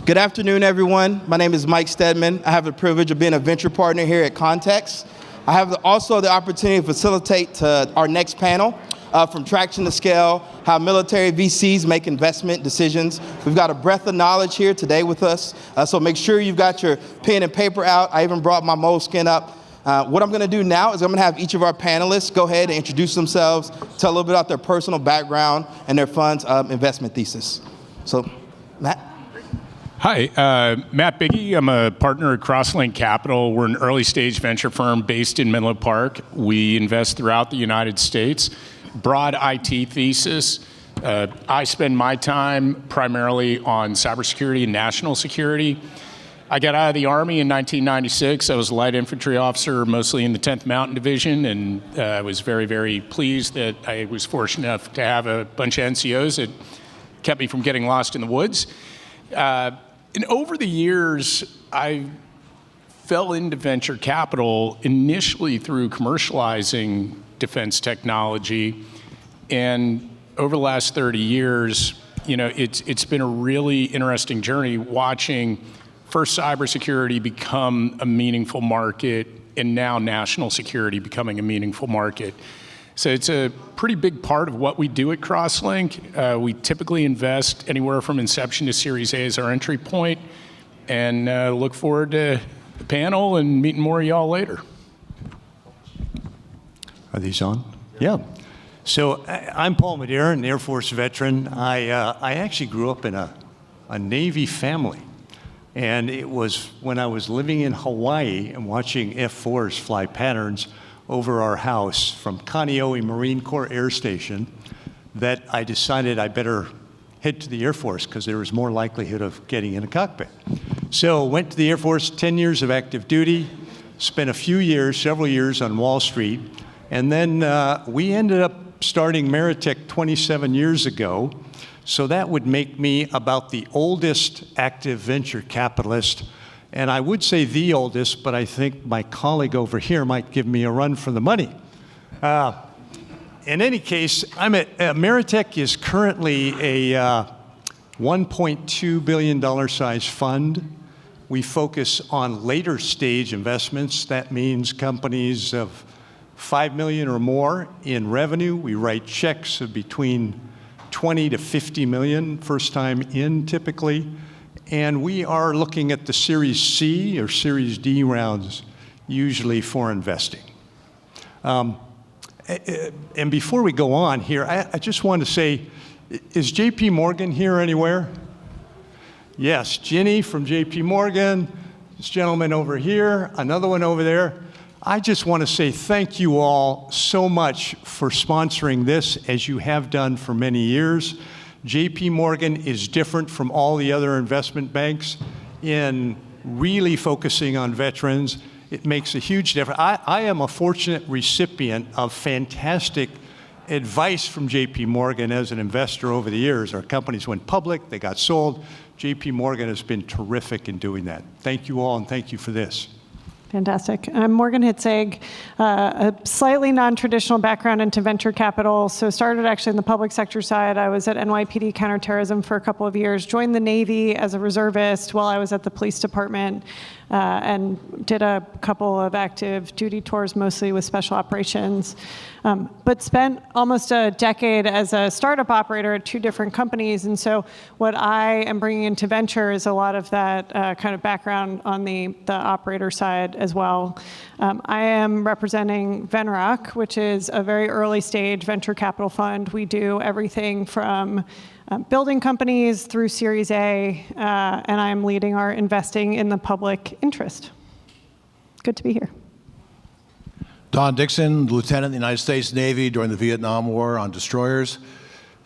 Good afternoon, everyone. My name is Mike Stedman. I have the privilege of being a venture partner here at Context. I have also the opportunity to facilitate our next panel, from traction to scale, how military VCs make investment decisions. We've got a breadth of knowledge here today with us, so make sure you've got your pen and paper out. I even brought my moleskin up. What I'm going to do now is I'm going to have each of our panelists go ahead and introduce themselves, tell a little bit about their personal background and their fund's investment thesis. So, Matt. Hi, Matt Bigge. I'm a partner at Crosslink Capital. We're an early stage venture firm based in Menlo Park. We invest throughout the United States. Broad IT thesis. I spend my time primarily on cybersecurity and national security. I got out of the Army in 1996. I was a light infantry officer, mostly in the 10th Mountain Division, and I was very, very pleased that I was fortunate enough to have a bunch of NCOs that kept me from getting lost in the woods. And over the years, I fell into venture capital initially through commercializing defense technology, and over the last 30 years, it's been a really interesting journey watching first cybersecurity become a meaningful market, and now national security becoming a meaningful market. So it's a pretty big part of what we do at Crosslink. We typically invest anywhere from inception to Series A as our entry point, and look forward to the panel and meeting more of y'all later. Are these on? Yeah. So I'm Paul Madera, an Air Force veteran. I actually grew up in a Navy family. And it was when I was living in Hawaii and watching F-4s fly patterns over our house from Kaneohe Marine Corps Air Station that I decided I better head to the Air Force because there was more likelihood of getting in a cockpit. So went to the Air Force, 10 years of active duty, spent several years on Wall Street, and then we ended up starting Meritech 27 years ago. So that would make me about the oldest active venture capitalist, and I would say the oldest, but I think my colleague over here might give me a run for the money. In any case, Meritech is currently a $1.2 billion size fund. We focus on later stage investments. That means companies of 5 million or more in revenue. We write checks of between 20 to 50 million first time in typically. And we are looking at the Series C or Series D rounds usually for investing. And before we go on here, I just want to say, is JP Morgan here anywhere? Yes, Ginny from JP Morgan, this gentleman over here, another one over there. I just want to say thank you all so much for sponsoring this, as you have done for many years. JP Morgan is different from all the other investment banks in really focusing on veterans. It makes a huge difference. I am a fortunate recipient of fantastic advice from JP Morgan as an investor over the years. Our companies went public, they got sold. JP Morgan has been terrific in doing that. Thank you all, and thank you for this. Fantastic. I'm Morgan Hitzig, a slightly non-traditional background into venture capital. So started actually in the public sector side. I was at NYPD Counterterrorism for a couple of years, joined the Navy as a reservist while I was at the police department, and did a couple of active duty tours, mostly with special operations, but spent almost a decade as a startup operator at 2 different companies. And so what I am bringing into venture is a lot of that kind of background on the operator side as well. I am representing Venrock, which is a very early stage venture capital fund. We do everything from building companies through Series A, and I'm leading our investing in the public interest. Good to be here. Don Dixon, Lieutenant in the United States Navy during the Vietnam War on destroyers.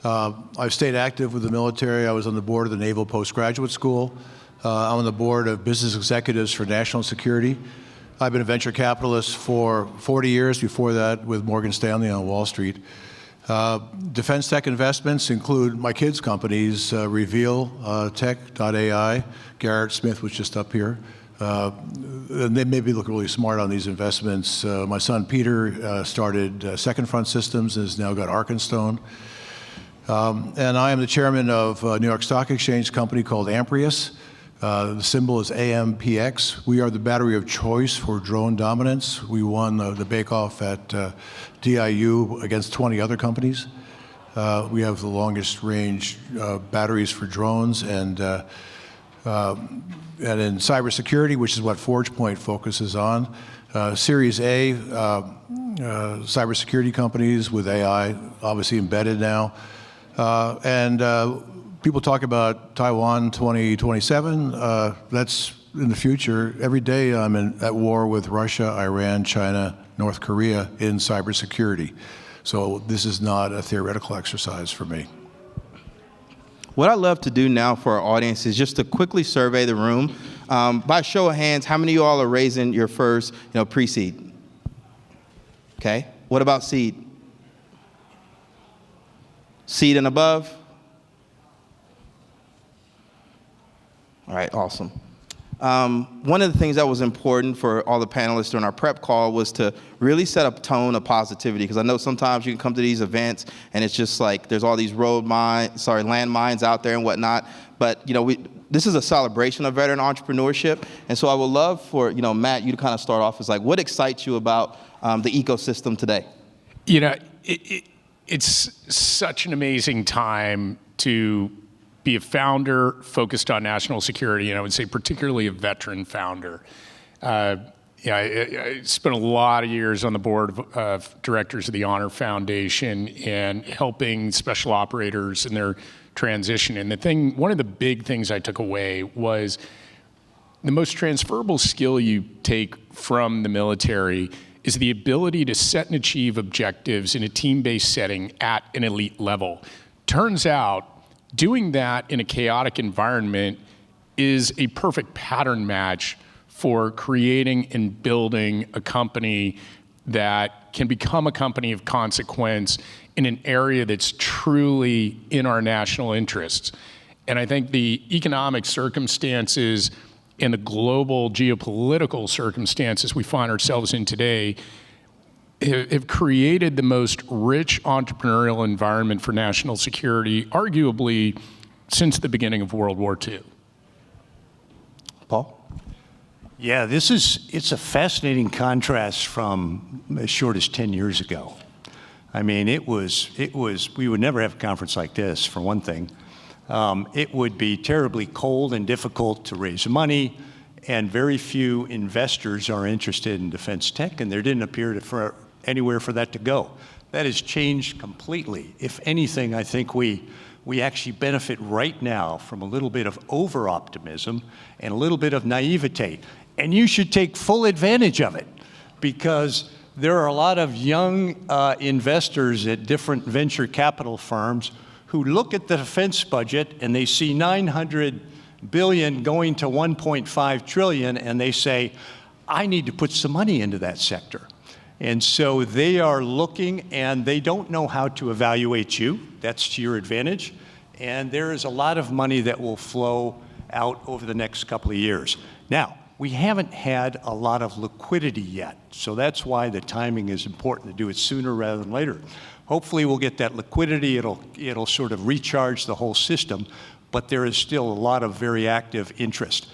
I've stayed active with the military. I was on the board of the Naval Postgraduate School. I'm on the board of Business Executives for National Security. I've been a venture capitalist for 40 years, before that with Morgan Stanley on Wall Street. Defense tech investments include my kids' companies, Reveal, Tech.ai. Garrett Smith was just up here. And they maybe look really smart on these investments. My son Peter started Second Front Systems and has now got Arkenstone. And I am the chairman of a New York Stock Exchange company called Amprius. The symbol is AMPX. We are the battery of choice for drone dominance. We won the bake-off at DIU against 20 other companies. We have the longest range batteries for drones, and in cybersecurity, which is what ForgePoint focuses on, Series A cybersecurity companies with AI obviously embedded now. People talk about Taiwan 2027. That's in the future. Every day I'm at war with Russia, Iran, China, North Korea in cybersecurity. So this is not a theoretical exercise for me. What I love to do now for our audience is just to quickly survey the room. By show of hands, how many of you all are raising your first pre-seed? Okay. What about seed? Seed and above? All right, awesome. One of the things that was important for all the panelists during our prep call was to really set up a tone of positivity, because I know sometimes you can come to these events and it's just like there's all these landmines out there and whatnot. But this is a celebration of veteran entrepreneurship, and so I would love for Matt, you to kind of start off as like, what excites you about the ecosystem today? It's such an amazing time to be a founder focused on national security, and I would say particularly a veteran founder. I spent a lot of years on the board of directors of the Honor Foundation and helping special operators in their transition. And one of the big things I took away was the most transferable skill you take from the military is the ability to set and achieve objectives in a team-based setting at an elite level. Turns out, doing that in a chaotic environment is a perfect pattern match for creating and building a company that can become a company of consequence in an area that's truly in our national interests. And I think the economic circumstances and the global geopolitical circumstances we find ourselves in today have created the most rich entrepreneurial environment for national security, arguably since the beginning of World War II. Paul? Yeah, it's a fascinating contrast from as short as 10 years ago. I mean, we would never have a conference like this, for one thing. It would be terribly cold and difficult to raise money, and very few investors are interested in defense tech, and there didn't appear anywhere for that to go. That has changed completely. If anything, I think we actually benefit right now from a little bit of over-optimism and a little bit of naivete. And you should take full advantage of it, because there are a lot of young investors at different venture capital firms who look at the defense budget and they see $900 billion going to $1.5 trillion, and they say, I need to put some money into that sector. And so they are looking, and they don't know how to evaluate you. That's to your advantage. And there is a lot of money that will flow out over the next couple of years. Now, we haven't had a lot of liquidity yet, so that's why the timing is important to do it sooner rather than later. Hopefully we'll get that liquidity, it'll sort of recharge the whole system, but there is still a lot of very active interest.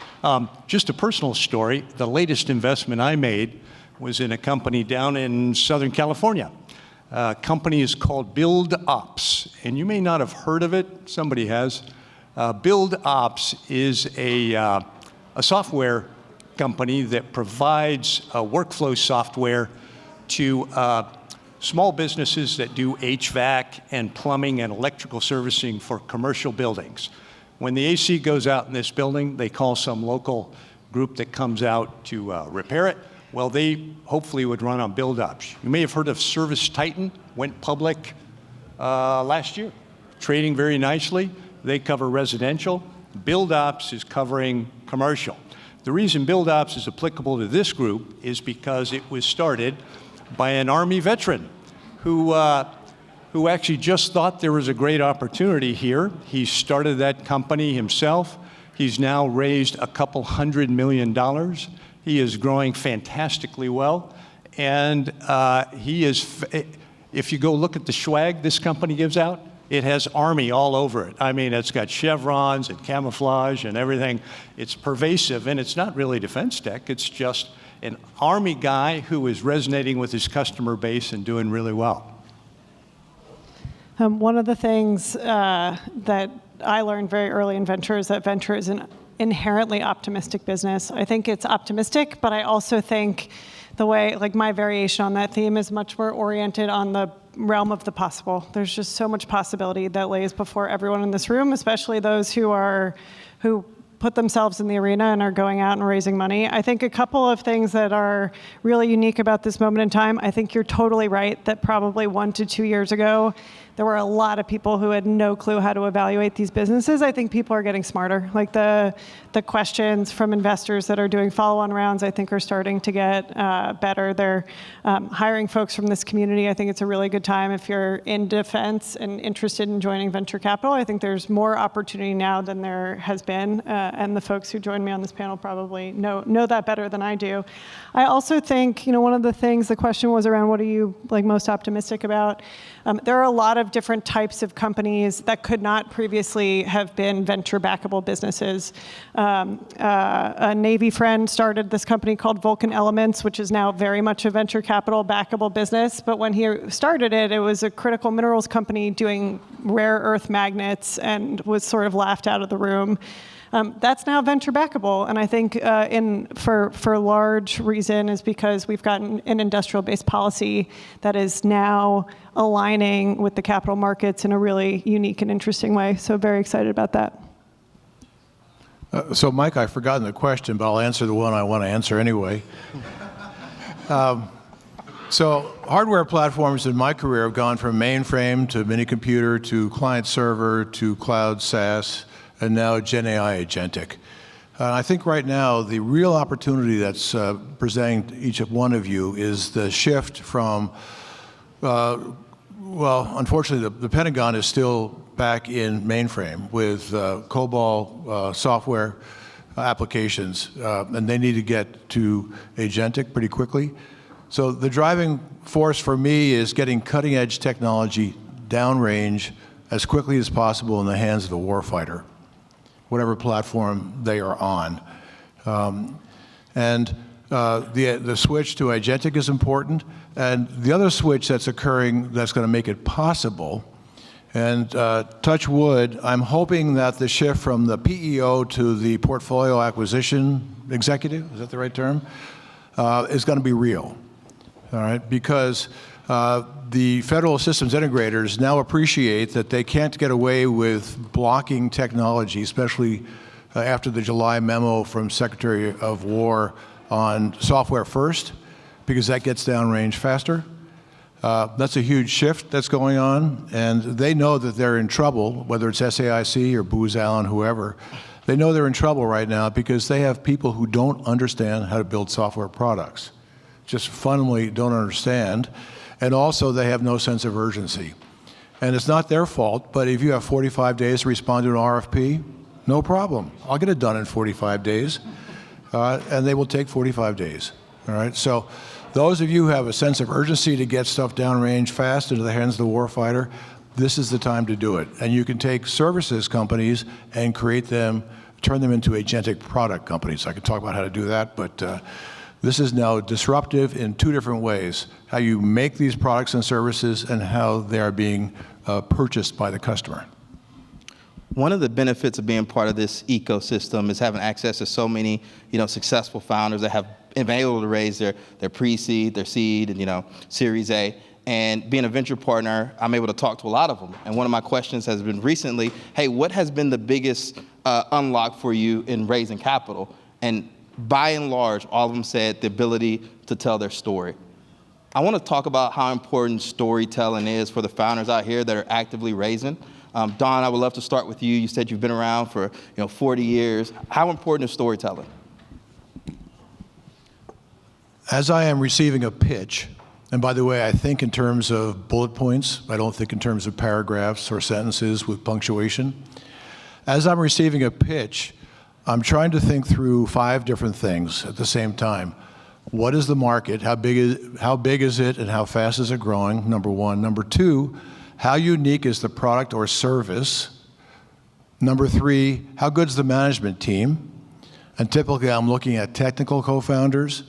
Just a personal story, the latest investment I made was in a company down in Southern California. Company is called Build Ops, and you may not have heard of it, somebody has. Build Ops is a software company that provides workflow software to small businesses that do HVAC and plumbing and electrical servicing for commercial buildings. When the AC goes out in this building, they call some local group that comes out to repair it. Well, they hopefully would run on Build Ops. You may have heard of Service Titan, went public last year, trading very nicely. They cover residential. Build Ops is covering commercial. The reason Build Ops is applicable to this group is because it was started by an Army veteran who actually just thought there was a great opportunity here. He started that company himself. He's now raised a couple $100 million. He is growing fantastically well. And he is, if you go look at the swag this company gives out, it has Army all over it. I mean, it's got chevrons and camouflage and everything. It's pervasive, and it's not really defense tech. It's just an Army guy who is resonating with his customer base and doing really well. One of the things that I learned very early in venture is that venture is an inherently optimistic business. I think it's optimistic, but I also think the way, like my variation on that theme is much more oriented on the realm of the possible. There's just so much possibility that lays before everyone in this room, especially those who put themselves in the arena and are going out and raising money. I think a couple of things that are really unique about this moment in time, I think you're totally right that probably 1 to 2 years ago, there were a lot of people who had no clue how to evaluate these businesses. I think people are getting smarter. Like the questions from investors that are doing follow-on rounds, I think are starting to get better. They're hiring folks from this community. I think it's a really good time if you're in defense and interested in joining venture capital. I think there's more opportunity now than there has been, and the folks who joined me on this panel probably know that better than I do. I also think, one of the things, the question was around what are you most optimistic about? There are a lot of different types of companies that could not previously have been venture backable businesses. A Navy friend started this company called Vulcan Elements, which is now very much a venture capital backable business. But when he started it, it was a critical minerals company doing rare earth magnets and was sort of laughed out of the room. That's now venture backable, and I think for large reason is because we've gotten an industrial-based policy that is now aligning with the capital markets in a really unique and interesting way. So very excited about that. So Mike, I've forgotten the question, but I'll answer the one I want to answer anyway. So hardware platforms in my career have gone from mainframe to mini computer to client server to cloud SaaS, and now Gen AI agentic. I think right now the real opportunity that's presenting to each one of you is the shift from, unfortunately the Pentagon is still back in mainframe with COBOL software applications, and they need to get to agentic pretty quickly. So the driving force for me is getting cutting edge technology downrange as quickly as possible in the hands of the warfighter, whatever platform they are on. The switch to agentic is important. And the other switch that's occurring that's going to make it possible, and touch wood, I'm hoping that the shift from the PEO to the portfolio acquisition executive, is that the right term, is going to be real. All right, because the federal systems integrators now appreciate that they can't get away with blocking technology, especially after the July memo from Secretary of War on software first, because that gets downrange faster. That's a huge shift that's going on, and they know that they're in trouble, whether it's SAIC or Booz Allen, whoever. They know they're in trouble right now because they have people who don't understand how to build software products, just fundamentally don't understand. And also, they have no sense of urgency. And it's not their fault, but if you have 45 days to respond to an RFP, no problem. I'll get it done in 45 days. And they will take 45 days. All right? So those of you who have a sense of urgency to get stuff downrange fast into the hands of the warfighter, this is the time to do it. And you can take services companies and create them, turn them into agentic product companies. I can talk about how to do that, but this is now disruptive in two different ways: how you make these products and services and how they are being purchased by the customer. One of the benefits of being part of this ecosystem is having access to so many, successful founders that have been able to raise their pre-seed, their seed, and Series A. And being a venture partner, I'm able to talk to a lot of them. And one of my questions has been recently, hey, what has been the biggest unlock for you in raising capital? And by and large, all of them said the ability to tell their story. I want to talk about how important storytelling is for the founders out here that are actively raising. Don, I would love to start with you. You said you've been around for 40 years. How important is storytelling? As I am receiving a pitch, and by the way, I think in terms of bullet points, I don't think in terms of paragraphs or sentences with punctuation. As I'm receiving a pitch, I'm trying to think through 5 different things at the same time. What is the market? How big is it, and how fast is it growing? Number one. Number two, how unique is the product or service? Number 3, how good is the management team? And typically I'm looking at technical co-founders,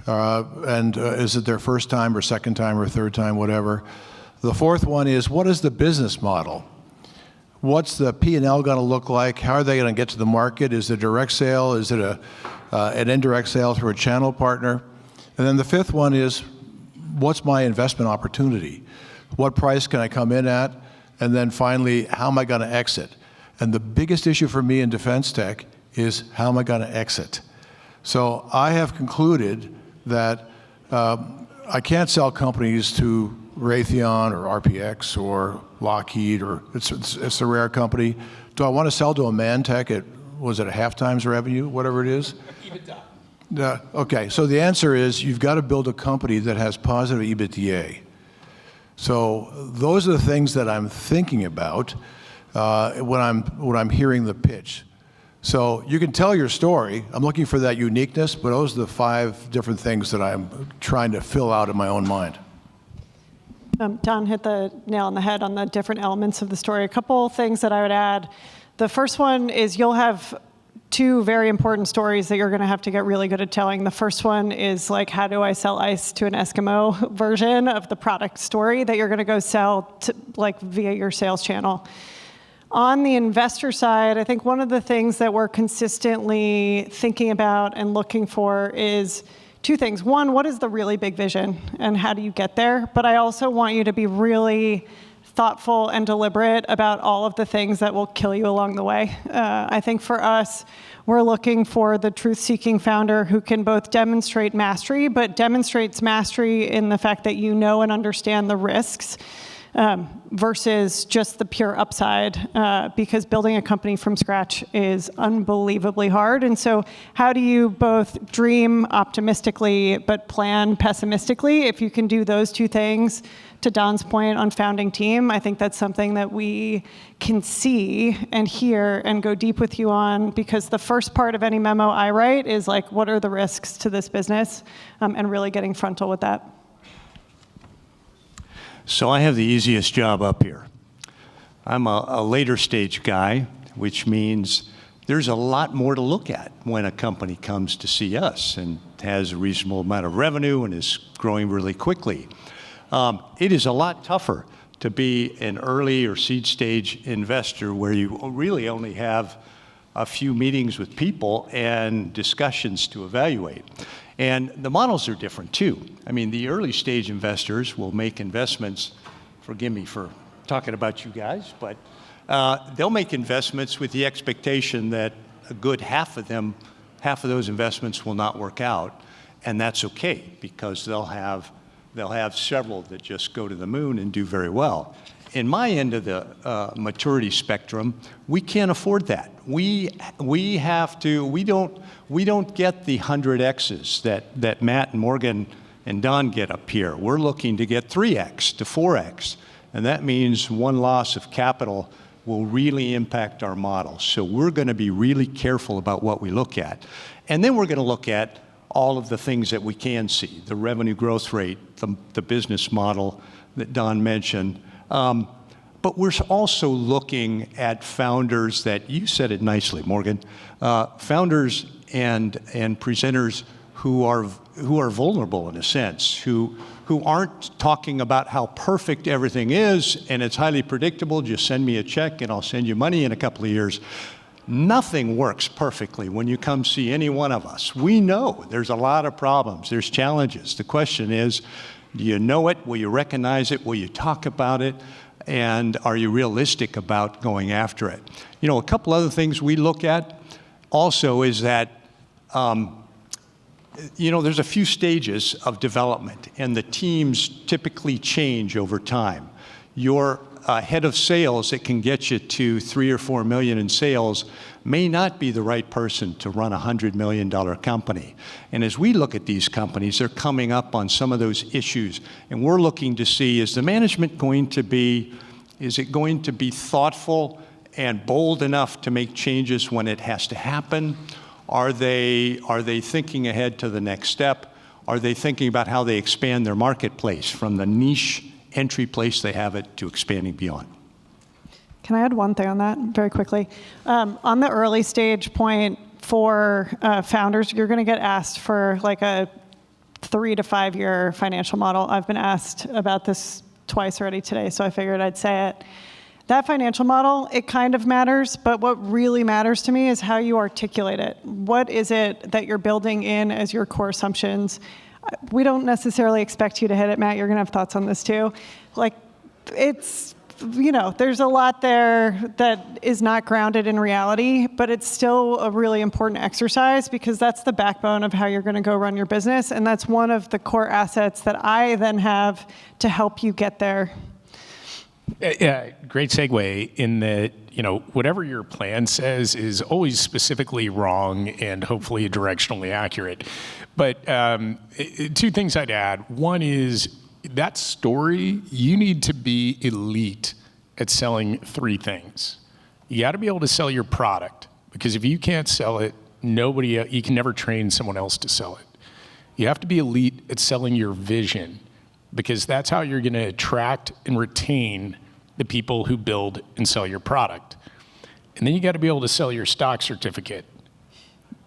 and is it their first time or second time or third time, whatever. The 4th one is, what is the business model? What's the P&L going to look like? How are they going to get to the market? Is it a direct sale? Is it an indirect sale through a channel partner? And then the 5th one is, what's my investment opportunity? What price can I come in at? And then finally, how am I going to exit? And the biggest issue for me in defense tech is, how am I going to exit? So I have concluded that I can't sell companies to Raytheon or RPX or Lockheed, or it's a rare company. Do I want to sell to a Mantech at, was it a half times revenue, whatever it is? Okay, so the answer is, you've got to build a company that has positive EBITDA. So those are the things that I'm thinking about when I'm hearing the pitch. So you can tell your story. I'm looking for that uniqueness, but those are the 5 different things that I'm trying to fill out in my own mind. Don hit the nail on the head on the different elements of the story. A couple things that I would add. The first one is, you'll have 2 very important stories that you're going to have to get really good at telling. The first one is like, how do I sell ice to an Eskimo version of the product story that you're going to go sell to, like, via your sales channel. On the investor side, I think one of the things that we're consistently thinking about and looking for is 2 things. One, what is the really big vision and how do you get there? But I also want you to be really thoughtful and deliberate about all of the things that will kill you along the way. I think for us, we're looking for the truth-seeking founder who can both demonstrate mastery, but demonstrates mastery in the fact that you know and understand the risks, versus just the pure upside, because building a company from scratch is unbelievably hard. And so how do you both dream optimistically but plan pessimistically? If you can do those 2 things, to Don's point on founding team, I think that's something that we can see and hear and go deep with you on, because the first part of any memo I write is like, what are the risks to this business, and really getting frontal with that. So I have the easiest job up here. I'm a later stage guy, which means there's a lot more to look at when a company comes to see us and has a reasonable amount of revenue and is growing really quickly. It is a lot tougher to be an early or seed stage investor where you really only have a few meetings with people and discussions to evaluate. And the models are different too. I mean, the early stage investors will make investments, forgive me for talking about you guys, but they'll make investments with the expectation that a good half of those investments will not work out. And that's okay, because they'll have several that just go to the moon and do very well. In my end of the maturity spectrum, we can't afford that. We don't get the 100Xs that Matt and Morgan and Don get up here. We're looking to get 3X to 4X. And that means one loss of capital will really impact our model. So we're going to be really careful about what we look at. And then we're going to look at all of the things that we can see, the revenue growth rate, the business model that Don mentioned. But we're also looking at founders that, you said it nicely, Morgan, founders and presenters who are vulnerable in a sense, who aren't talking about how perfect everything is and it's highly predictable, just send me a check and I'll send you money in a couple of years. Nothing works perfectly when you come see any one of us. We know there's a lot of problems, there's challenges. The question is, do you know it? Will you recognize it? Will you talk about it? And are you realistic about going after it? You know, a couple other things we look at also is that, you know, there's a few stages of development, and the teams typically change over time. Your head of sales that can get you to 3 or 4 million in sales may not be the right person to run a $100 million company. And as we look at these companies, they're coming up on some of those issues. And we're looking to see, is the management going to be, is it going to be thoughtful and bold enough to make changes when it has to happen? Are they thinking ahead to the next step? Are they thinking about how they expand their marketplace from the niche entry place they have it to expanding beyond. Can I add one thing on that very quickly? On the early stage point for founders, you're going to get asked for like a 3 to 5 year financial model. I've been asked about this twice already today, so I figured I'd say it. That financial model, it kind of matters, but what really matters to me is how you articulate it. What is it that you're building in as your core assumptions? We don't necessarily expect you to hit it, Matt. You're going to have thoughts on this too. Like, it's, you know, there's a lot there that is not grounded in reality, but it's still a really important exercise because that's the backbone of how you're going to go run your business, and that's one of the core assets that I then have to help you get there. Yeah, great segue in that, you know, whatever your plan says is always specifically wrong and hopefully directionally accurate. But 2 things I'd add. One is that story, you need to be elite at selling 3 things. You got to be able to sell your product, because if you can't sell it, you can never train someone else to sell it. You have to be elite at selling your vision, because that's how you're going to attract and retain the people who build and sell your product. And then you got to be able to sell your stock certificate,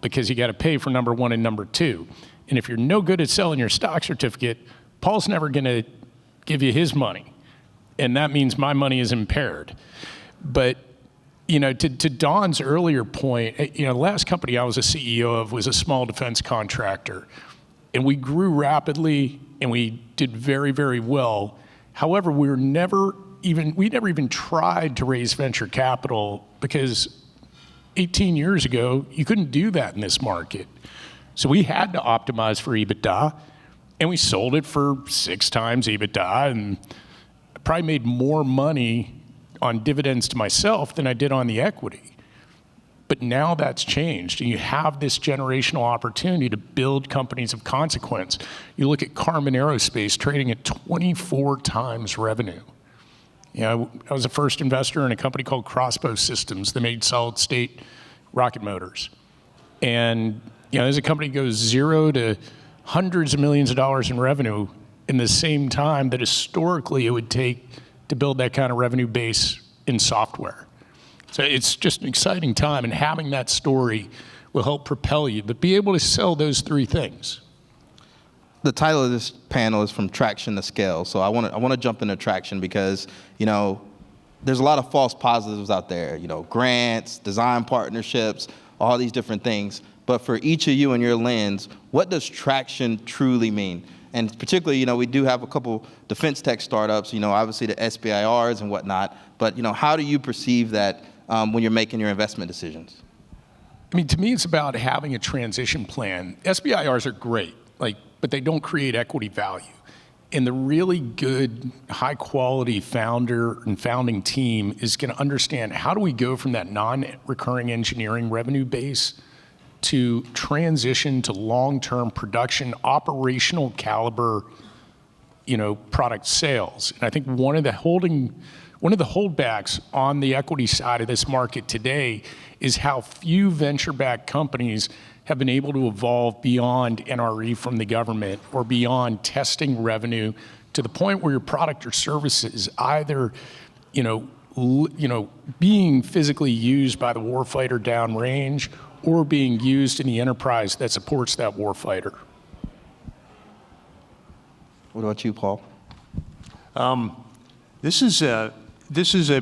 because you got to pay for number 1 and number 2. And if you're no good at selling your stock certificate, Paul's never going to give you his money. And that means my money is impaired. But, you know, to Don's earlier point, you know, the last company I was a CEO of was a small defense contractor. And we grew rapidly and we did very, very well. However, we never even tried to raise venture capital, because 18 years ago, you couldn't do that in this market. So we had to optimize for EBITDA, and we sold it for 6 times EBITDA, and I probably made more money on dividends to myself than I did on the equity. But now that's changed, and you have this generational opportunity to build companies of consequence. You look at Karman Aerospace trading at 24 times revenue. You know, I was the first investor in a company called Crossbow Systems that made solid-state rocket motors. And, you know, as a company goes 0 to hundreds of millions of dollars in revenue in the same time that historically it would take to build that kind of revenue base in software. So it's just an exciting time, and having that story will help propel you, but be able to sell those 3 things. The title of this panel is From Traction to Scale. So I want to jump into traction because, you know, there's a lot of false positives out there, you know, grants, design partnerships, all these different things. But for each of you and your lens, what does traction truly mean? And particularly, you know, we do have a couple defense tech startups, you know, obviously the SBIRs and whatnot. But, you know, how do you perceive that when you're making your investment decisions? I mean, to me, it's about having a transition plan. SBIRs are great, but they don't create equity value. And the really good, high-quality founder and founding team is going to understand, how do we go from that non-recurring engineering revenue base to transition to long-term production, operational caliber, you know, product sales. And I think one of the holdbacks on the equity side of this market today is how few venture-backed companies have been able to evolve beyond NRE from the government or beyond testing revenue to the point where your product or service is either, being physically used by the warfighter downrange or being used in the enterprise that supports that warfighter. What about you, Paul? This is a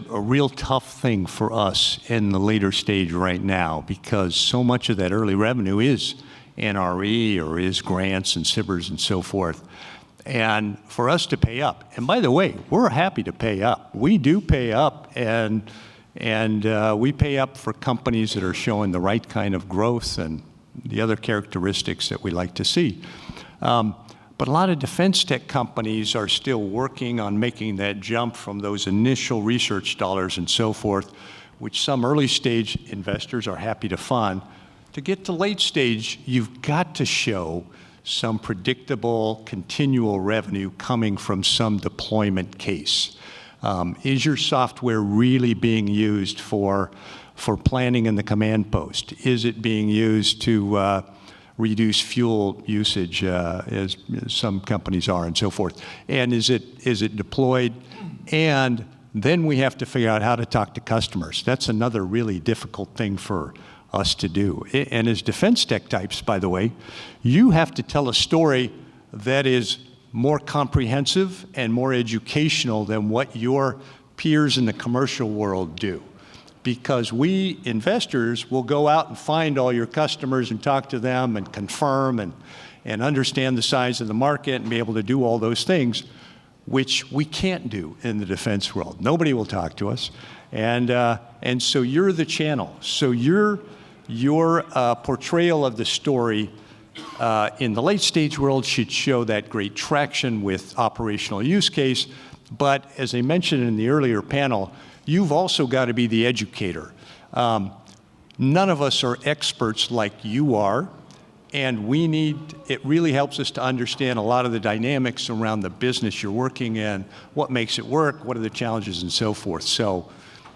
real tough thing for us in the later stage right now, because so much of that early revenue is NRE or is grants and SBIRs and so forth. And for us to pay up, and by the way, we're happy to pay up. We do pay up, and we pay up for companies that are showing the right kind of growth and the other characteristics that we like to see. But a lot of defense tech companies are still working on making that jump from those initial research dollars and so forth, which some early stage investors are happy to fund. To get to late stage, you've got to show some predictable, continual revenue coming from some deployment case. Is your software really being used for planning in the command post? Is it being used to reduce fuel usage, as some companies are, and so forth. And is it deployed? And then we have to figure out how to talk to customers. That's another really difficult thing for us to do. And as defense tech types, by the way, you have to tell a story that is more comprehensive and more educational than what your peers in the commercial world do. Because we investors will go out and find all your customers and talk to them and confirm and understand the size of the market and be able to do all those things, which we can't do in the defense world. Nobody will talk to us. And so you're the channel. So your portrayal of the story in the late stage world should show that great traction with operational use case. But as I mentioned in the earlier panel, you've also got to be the educator. None of us are experts like you are, and it really helps us to understand a lot of the dynamics around the business you're working in, what makes it work, what are the challenges, and so forth. So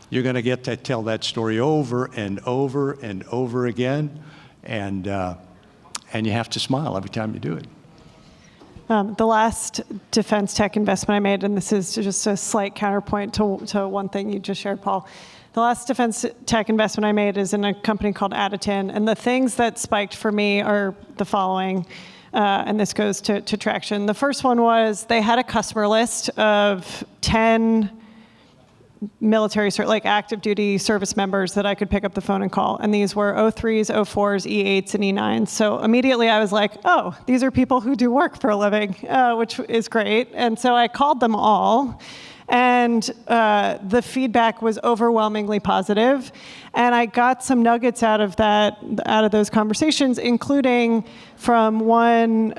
you're going to get to tell that story over and over and over again, and you have to smile every time you do it. The last defense tech investment I made, and this is just a slight counterpoint to one thing you just shared, Paul. The last defense tech investment I made is in a company called Additin, and the things that spiked for me are the following, and this goes to traction. The first one was they had a customer list of 10 military, like active duty service members that I could pick up the phone and call. And these were O3s, O4s, E8s, and E9s. So immediately I was like, oh, these are people who do work for a living, which is great. And so I called them all. And the feedback was overwhelmingly positive. And I got some nuggets out of those conversations, including from one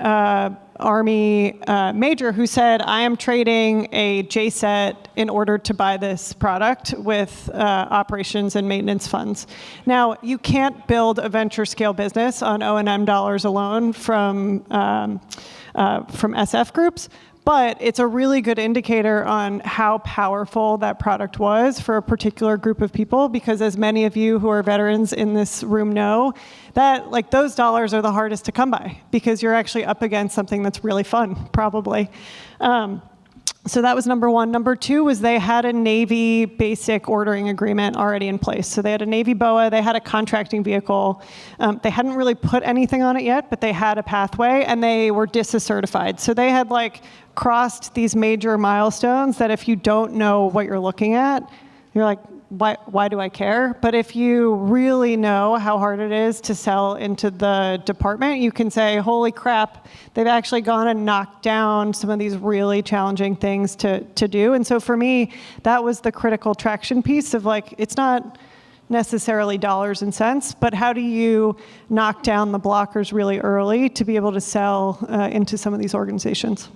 Army major who said, I am trading a JSET in order to buy this product with operations and maintenance funds. Now, you can't build a venture scale business on O&M dollars alone from SF groups, but it's a really good indicator on how powerful that product was for a particular group of people, because as many of you who are veterans in this room know, that those dollars are the hardest to come by because you're actually up against something that's really fun, probably. So that was number one. Number two was they had a Navy basic ordering agreement already in place. So they had a Navy BOA, they had a contracting vehicle. They hadn't really put anything on it yet, but they had a pathway, and they were DISA certified. So they had crossed these major milestones that if you don't know what you're looking at, you're like, why do I care? But if you really know how hard it is to sell into the department, you can say, holy crap, they've actually gone and knocked down some of these really challenging things to do. And so for me, that was the critical traction piece of it's not necessarily dollars and cents, but how do you knock down the blockers really early to be able to sell into some of these organizations?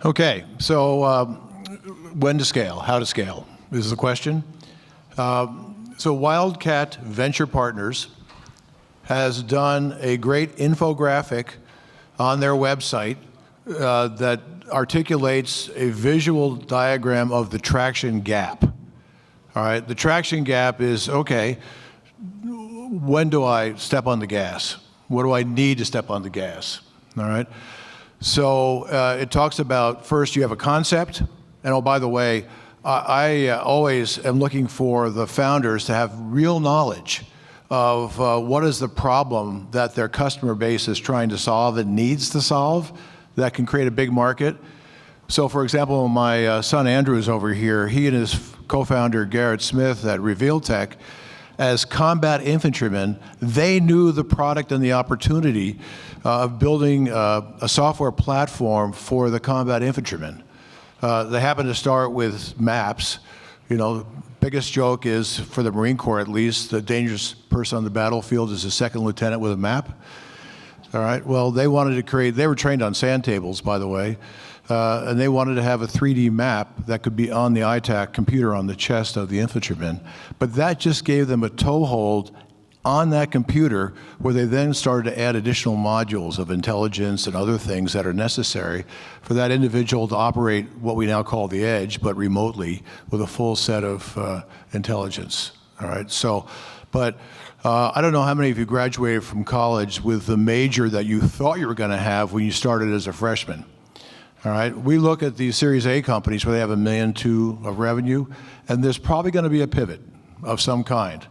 Okay, so when to scale, how to scale is the question. So Wildcat Venture Partners has done a great infographic on their website that articulates a visual diagram of the traction gap. All right, the traction gap is, okay, when do I step on the gas? What do I need to step on the gas? All right, so it talks about, first you have a concept. And oh, by the way, I always am looking for the founders to have real knowledge of what is the problem that their customer base is trying to solve and needs to solve that can create a big market. So for example, my son Andrew is over here. He and his co-founder Garrett Smith at Reveal Tech, as combat infantrymen, they knew the product and the opportunity of building a software platform for the combat infantrymen. They happen to start with maps. The biggest joke is, for the Marine Corps at least, the dangerous person on the battlefield is a second lieutenant with a map. All right, well, they wanted to create, they were trained on sand tables, by the way, and they wanted to have a 3D map that could be on the ITAC computer on the chest of the infantryman. But that just gave them a toehold on that computer, where they then started to add additional modules of intelligence and other things that are necessary for that individual to operate what we now call the edge, but remotely with a full set of intelligence. All right, so But I don't know how many of you graduated from college with the major that you thought you were going to have when you started as a freshman. All right, we look at these Series A companies where they have $1.2 million of revenue, and there's probably going to be a pivot of some kind.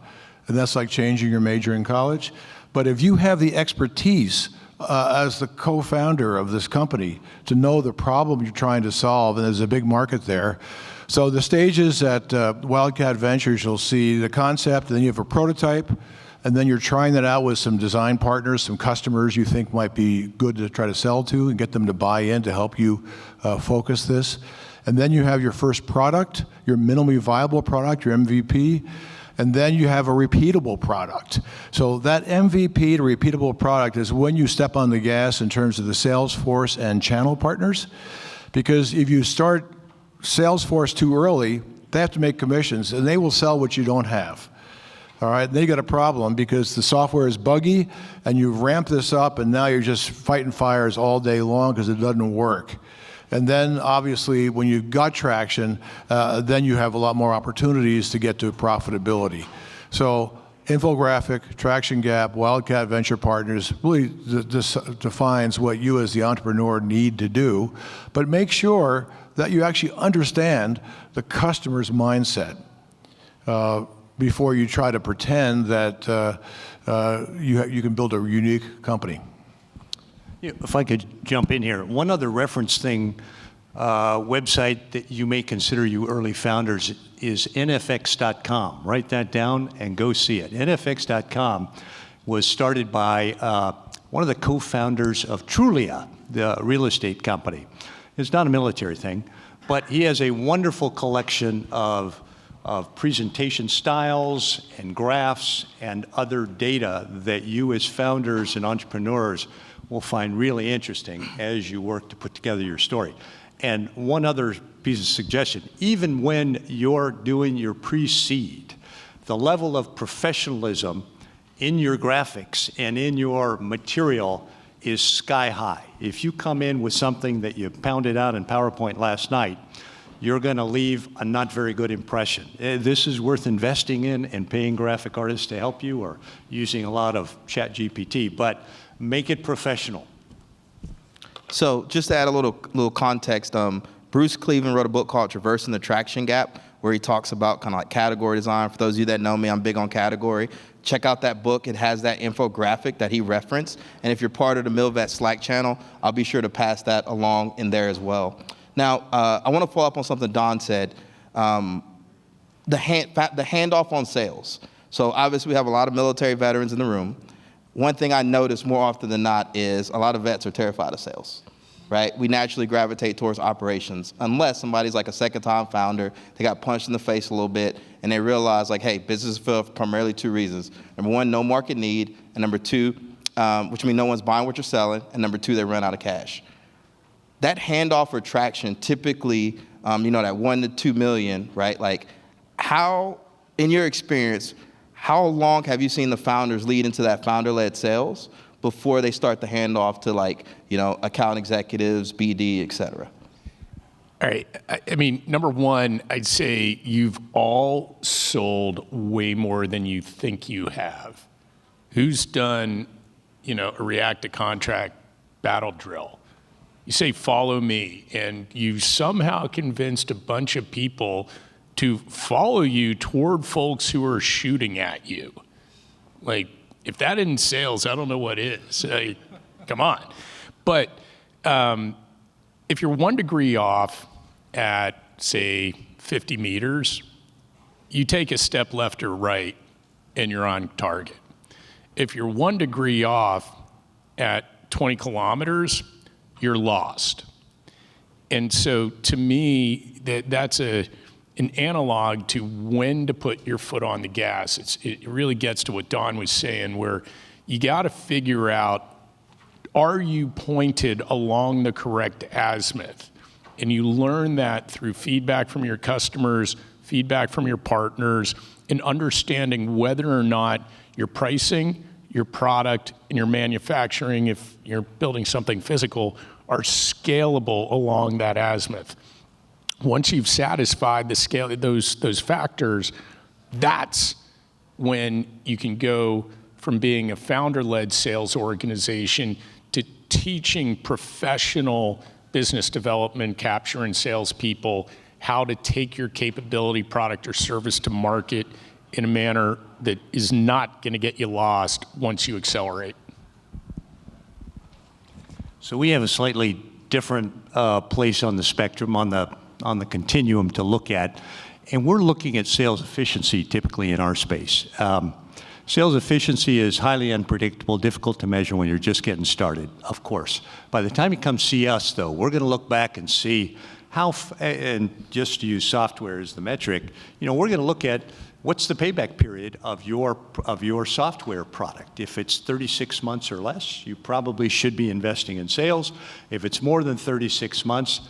And that's like changing your major in college. But if you have the expertise as the co-founder of this company to know the problem you're trying to solve, and there's a big market there. So the stages at Wildcat Ventures, you'll see the concept, and then you have a prototype, and then you're trying that out with some design partners, some customers you think might be good to try to sell to and get them to buy in to help you focus this. And then you have your first product, your minimally viable product, your MVP, and then you have a repeatable product. So that MVP to repeatable product is when you step on the gas in terms of the sales force and channel partners. Because if you start Salesforce too early, they have to make commissions, and they will sell what you don't have. All right, then you got a problem because the software is buggy, and you ramp this up, and now you're just fighting fires all day long because it doesn't work. And then, obviously, when you've got traction, then you have a lot more opportunities to get to profitability. So, infographic, traction gap, Wildcat Venture Partners really defines what you as the entrepreneur need to do, but make sure that you actually understand the customer's mindset before you try to pretend that you can build a unique company. If I could jump in here, one other reference thing, website that you may consider, you early founders, is nfx.com. Write that down and go see it. nfx.com was started by one of the co-founders of Trulia, the real estate company. It's not a military thing, but he has a wonderful collection of presentation styles and graphs and other data that you as founders and entrepreneurs will find really interesting as you work to put together your story. And one other piece of suggestion, even when you're doing your pre-seed, the level of professionalism in your graphics and in your material is sky high. If you come in with something that you pounded out in PowerPoint last night, you're going to leave a not very good impression. This is worth investing in and paying graphic artists to help you, or using a lot of ChatGPT, but make it professional. So just to add a little context, Bruce Cleveland wrote a book called Traversing the Traction Gap, where he talks about kind of like category design. For those of you that know me, I'm big on category. Check out that book. It has that infographic that he referenced. And if you're part of the MilVet Slack channel, I'll be sure to pass that along in there as well. Now, I want to follow up on something Don said, the handoff on sales. So obviously we have a lot of military veterans in the room. One thing I notice more often than not is a lot of vets are terrified of sales, right? We naturally gravitate towards operations, unless somebody's like a second-time founder, they got punched in the face a little bit, and they realize like, hey, business fail for primarily two reasons. Number one, no market need, and number two, which means no one's buying what you're selling, and number two, they run out of cash. That handoff or traction, typically, that 1 to 2 million, right? Like, how, in your experience, how long have you seen the founders lead into that founder-led sales before they start the handoff to account executives, BD, et cetera? All right. I mean, number one, I'd say you've all sold way more than you think you have. Who's done, a react to contract battle drill? You say, follow me, and you somehow convinced a bunch of people to follow you toward folks who are shooting at you. Like, if that isn't sales, I don't know what is. Come on. But if you're 1 degree off at, say, 50 meters, you take a step left or right, and you're on target. If you're 1 degree off at 20 kilometers, you're lost. And so to me, that's an analog to when to put your foot on the gas. It really gets to what Don was saying, where you got to figure out, are you pointed along the correct azimuth? And you learn that through feedback from your customers, feedback from your partners, and understanding whether or not your pricing, your product, and your manufacturing, if you're building something physical, are scalable along that azimuth. Once you've satisfied the scale, those factors, that's when you can go from being a founder-led sales organization to teaching professional business development, capture, and salespeople how to take your capability, product, or service to market in a manner that is not going to get you lost once you accelerate? So we have a slightly different place on the spectrum, on the continuum to look at, and we're looking at sales efficiency typically in our space. Sales efficiency is highly unpredictable, difficult to measure when you're just getting started, of course. By the time you come see us, though, we're going to look back and see how, and just to use software as the metric, we're going to look at what's the payback period of your software product. If it's 36 months or less, you probably should be investing in sales. If it's more than 36 months,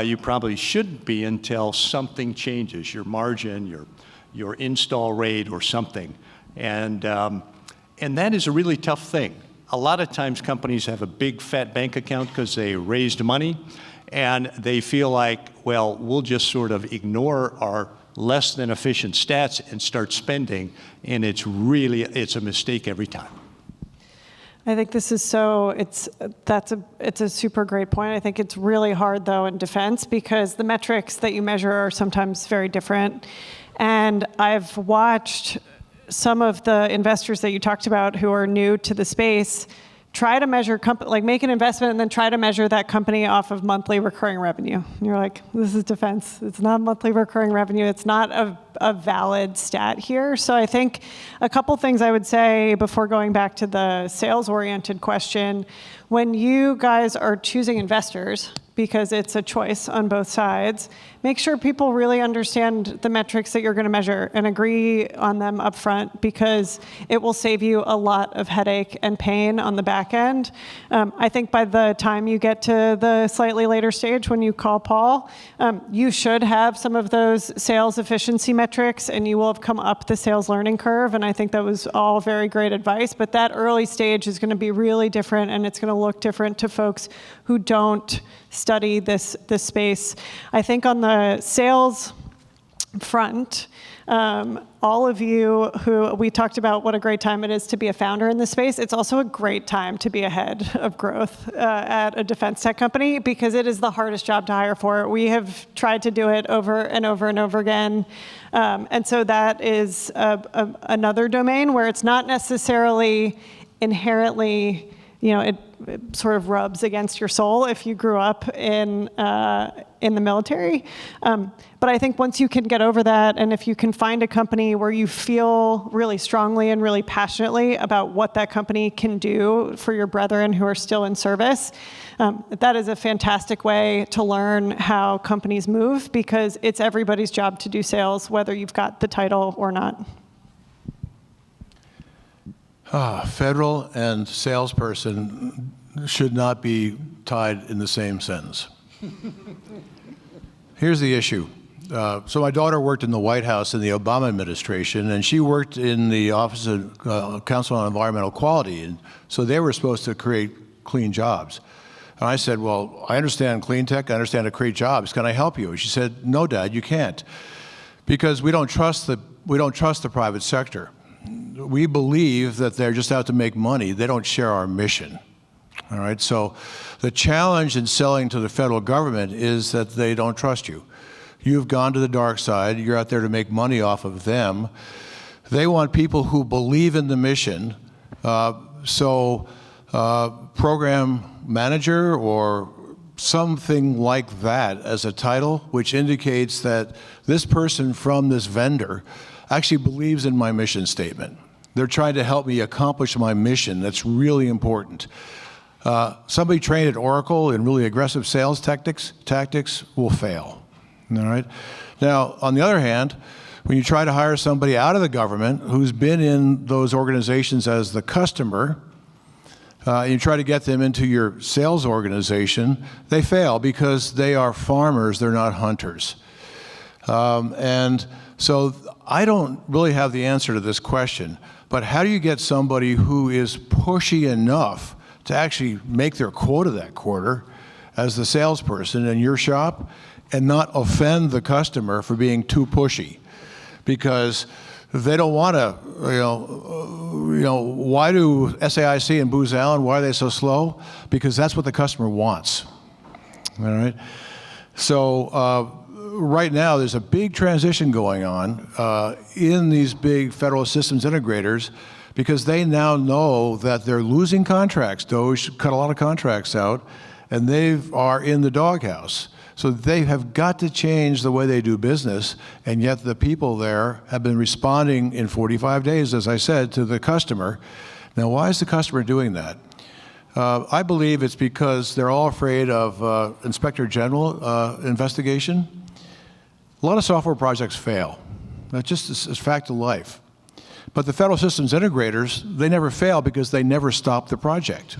you probably shouldn't be until something changes, your margin, your install rate, or something. And that is a really tough thing. A lot of times companies have a big fat bank account because they raised money, and they feel like, well, we'll just sort of ignore our less than efficient stats and start spending, and it's a mistake every time. I think this is it's a super great point. I think it's really hard though in defense because the metrics that you measure are sometimes very different. And I've watched some of the investors that you talked about who are new to the space try to measure, make an investment and then try to measure that company off of monthly recurring revenue. And you're like, this is defense. It's not monthly recurring revenue. It's not a valid stat here. So I think a couple things I would say before going back to the sales-oriented question, when you guys are choosing investors, because it's a choice on both sides, make sure people really understand the metrics that you're going to measure and agree on them up front, because it will save you a lot of headache and pain on the back end. I think by the time you get to the slightly later stage when you call Paul, you should have some of those sales efficiency metrics and you will have come up the sales learning curve. And I think that was all very great advice, but that early stage is going to be really different and it's going to look different to folks who don't study this space. I think on the sales front, all of you who we talked about what a great time it is to be a founder in this space, it's also a great time to be ahead of growth at a defense tech company because it is the hardest job to hire for. We have tried to do it over and over and over again. And so that is another domain where it's not necessarily inherently, it sort of rubs against your soul if you grew up in the military. But I think once you can get over that, and if you can find a company where you feel really strongly and really passionately about what that company can do for your brethren who are still in service, that is a fantastic way to learn how companies move because it's everybody's job to do sales, whether you've got the title or not. Federal and salesperson should not be tied in the same sentence. Here's the issue. So my daughter worked in the White House in the Obama administration, and she worked in the Office of Council on Environmental Quality, and so they were supposed to create clean jobs. And I said, well, I understand clean tech, I understand how to create jobs. Can I help you? She said, no, Dad, you can't, because we don't trust the private sector. We believe that they're just out to make money. They don't share our mission. All right, so the challenge in selling to the federal government is that they don't trust you. You've gone to the dark side. You're out there to make money off of them. They want people who believe in the mission. Program manager or something like that as a title, which indicates that this person from this vendor actually believes in my mission statement. They're trying to help me accomplish my mission. That's really important. Somebody trained at Oracle in really aggressive sales tactics will fail. All right. Now, on the other hand, when you try to hire somebody out of the government who's been in those organizations as the customer, you try to get them into your sales organization, they fail because they are farmers, they're not hunters. And so I don't really have the answer to this question, but how do you get somebody who is pushy enough to actually make their quota that quarter as the salesperson in your shop and not offend the customer for being too pushy? Because They don't want to, why do SAIC and Booz Allen, why are they so slow? Because that's what the customer wants, all right? So right now, there's a big transition going on in these big federal systems integrators because they now know that they're losing contracts. DOJ cut a lot of contracts out, and they are in the doghouse. So they have got to change the way they do business, and yet the people there have been responding in 45 days, as I said, to the customer. Now, why is the customer doing that? I believe it's because they're all afraid of Inspector General investigation. A lot of software projects fail. That's just a fact of life. But the federal systems integrators, they never fail because they never stop the project.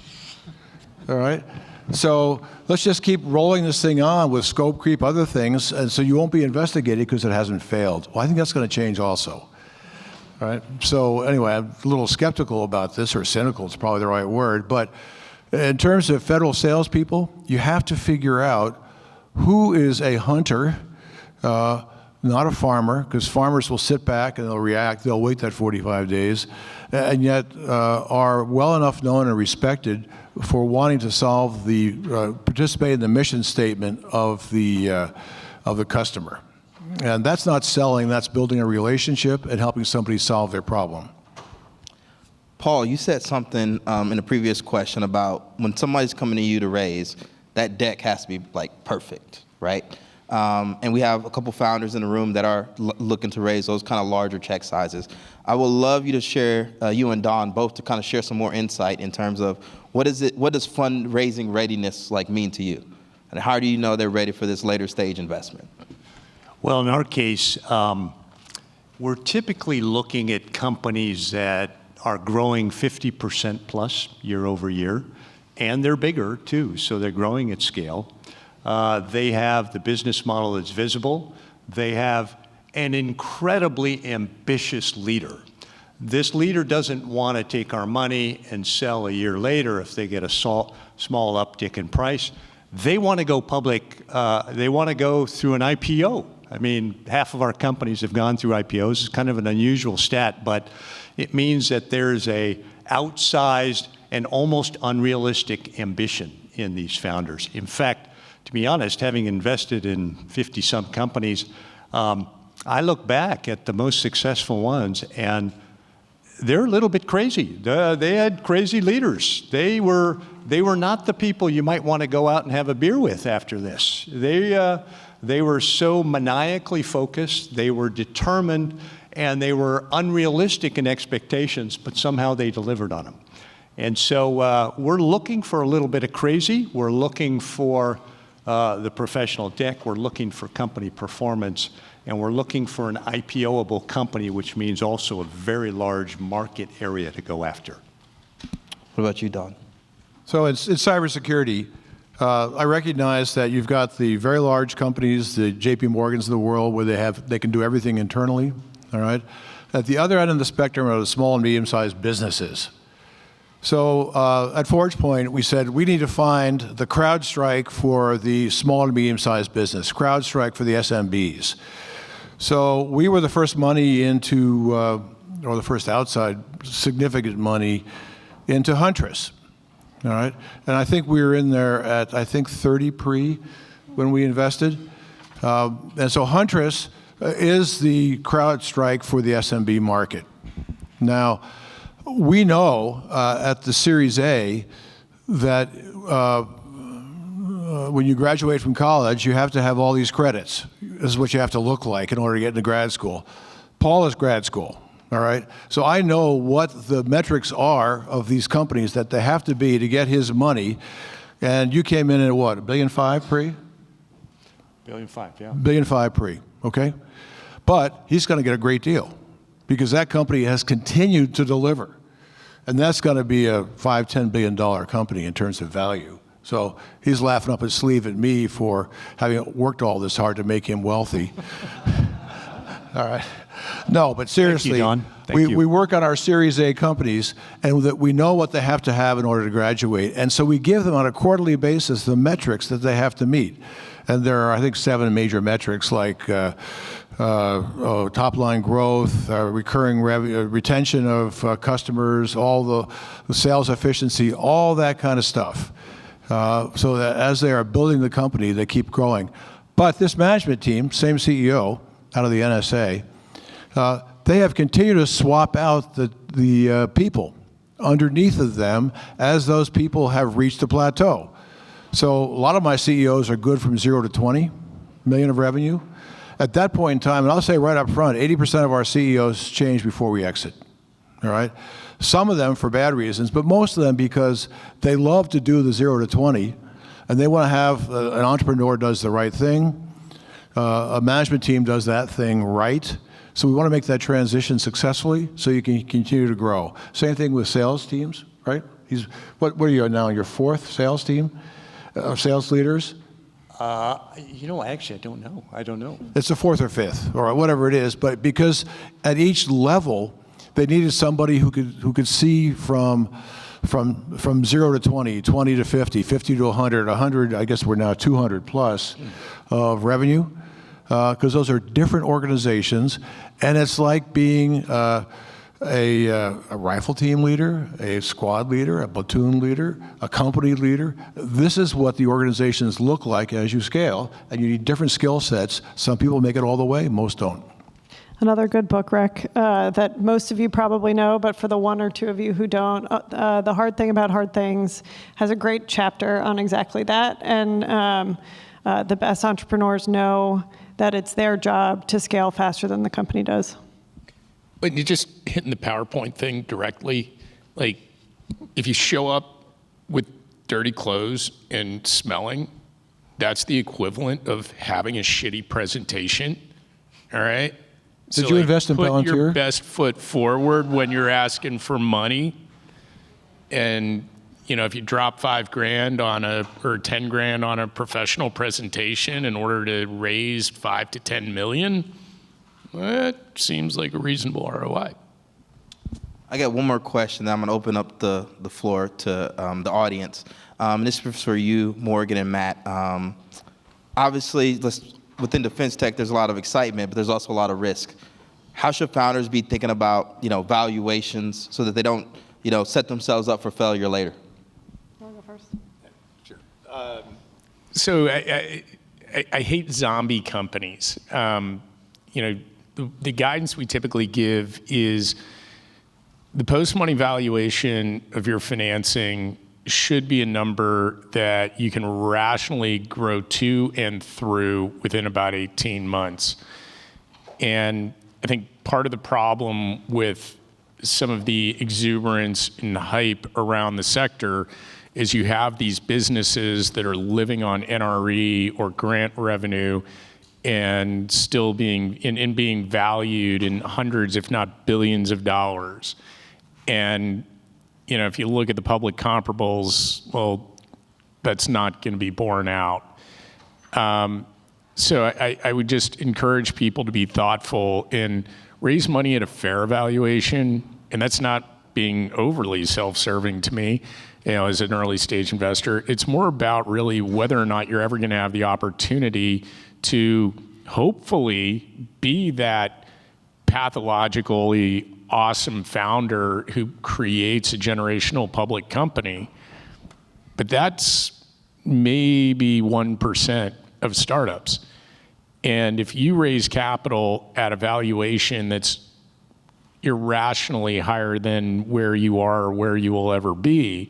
All right? So let's just keep rolling this thing on with scope creep, other things, and so you won't be investigated because it hasn't failed. Well, I think that's going to change also. All right? So anyway, I'm a little skeptical about this, or cynical is probably the right word, but in terms of federal salespeople, you have to figure out who is a hunter, not a farmer, because farmers will sit back and they'll react, they'll wait that 45 days, and yet are well enough known and respected for wanting to solve participate in the mission statement of the customer. And that's not selling, that's building a relationship and helping somebody solve their problem. Paul, you said something in a previous question about when somebody's coming to you to raise, that deck has to be like perfect, right? And we have a couple founders in the room that are looking to raise those kind of larger check sizes. I would love you to share, you and Don both, to kind of share some more insight in terms of what does fundraising readiness like mean to you? And how do you know they're ready for this later stage investment? Well, in our case, we're typically looking at companies that are growing 50% plus year over year, and they're bigger too, so they're growing at scale. They have the business model that's visible. They have an incredibly ambitious leader. This leader doesn't want to take our money and sell a year later if they get a small uptick in price. They want to go public. They want to go through an IPO. I mean, half of our companies have gone through IPOs. It's kind of an unusual stat, but it means that there's a outsized and almost unrealistic ambition in these founders. In fact, to be honest, having invested in 50-some companies, I look back at the most successful ones, and they're a little bit crazy. They had crazy leaders. They were not the people you might want to go out and have a beer with after this. They were so maniacally focused, they were determined, and they were unrealistic in expectations, but somehow they delivered on them. And so we're looking for a little bit of crazy. We're looking for the professional deck. We're looking for company performance. And we're looking for an IPO-able company, which means also a very large market area to go after. What about you, Don? So it's cybersecurity. I recognize that you've got the very large companies, the JP Morgans of the world, where they can do everything internally, all right? At the other end of the spectrum are the small and medium-sized businesses. So at ForgePoint, we said we need to find the CrowdStrike for the small and medium-sized business, CrowdStrike for the SMBs. So we were the first money into, or the first outside significant money into Huntress, all right? And I think we were in there at, 30 pre when we invested. And so Huntress is the CrowdStrike for the SMB market. Now, we know at the Series A that when you graduate from college, you have to have all these credits. This is what you have to look like in order to get into grad school. Paul is grad school, all right? So I know what the metrics are of these companies that they have to be to get his money. And you came in at what, $1.5 billion pre? $1.5 billion, yeah. $1.5 billion pre, okay? But he's going to get a great deal because that company has continued to deliver. And that's going to be a $5-10 billion company in terms of value. So he's laughing up his sleeve at me for having worked all this hard to make him wealthy. All right. No, but seriously, Thank you, Don. Thank you. We work on our Series A companies, and that we know what they have to have in order to graduate. And so we give them on a quarterly basis the metrics that they have to meet. And there are, I think, 7 major metrics like top-line growth, recurring revenue, retention of customers, all the sales efficiency, all that kind of stuff. So that as they are building the company, they keep growing. But this management team, same CEO out of the NSA, they have continued to swap out the people underneath of them as those people have reached a plateau. So a lot of my CEOs are good from 0 to 20 million of revenue. At that point in time, and I'll say right up front, 80% of our CEOs change before we exit, all right? Some of them for bad reasons, but most of them because they love to do the 0 to 20, and they want to have an entrepreneur does the right thing, a management team does that thing right. So we want to make that transition successfully so you can continue to grow. Same thing with sales teams, right? What are you now, your fourth sales team, sales leaders? Actually, I don't know. It's the fourth or fifth, or whatever it is. But because at each level, they needed somebody who could see from 0 to 20, 20 to 50, 50 to 100, 100. I guess we're now 200 plus of revenue, because those are different organizations, and it's like being a rifle team leader, a squad leader, a platoon leader, a company leader. This is what the organizations look like as you scale, and you need different skill sets. Some people make it all the way, most don't. Another good book, Rick, that most of you probably know, but for the one or two of you who don't, The Hard Thing About Hard Things has a great chapter on exactly that. And the best entrepreneurs know that it's their job to scale faster than the company does. But you're just hitting the PowerPoint thing directly. Like, if you show up with dirty clothes and smelling, that's the equivalent of having a shitty presentation, all right? Did you invest in Palantir? Put your best foot forward when you're asking for money. And, if you drop $5,000 or 10 grand on a professional presentation in order to raise 5 to 10 million, that seems like a reasonable ROI. I got one more question, then I'm going to open up the floor to the audience. This is for you, Morgan and Matt. Obviously, within defense tech, there's a lot of excitement, but there's also a lot of risk. How should founders be thinking about, valuations so that they don't, set themselves up for failure later? You want to go first? Sure. So I hate zombie companies. The guidance we typically give is the post-money valuation of your financing should be a number that you can rationally grow to and through within about 18 months. And I think part of the problem with some of the exuberance and hype around the sector is you have these businesses that are living on NRE or grant revenue and still being valued in hundreds, if not billions of dollars. And, if you look at the public comparables, well, that's not going to be borne out. So I would just encourage people to be thoughtful and raise money at a fair valuation. And that's not being overly self-serving to me, as an early stage investor. It's more about really whether or not you're ever going to have the opportunity to hopefully be that pathologically awesome founder who creates a generational public company. But that's maybe 1% of startups. And if you raise capital at a valuation that's irrationally higher than where you are or where you will ever be,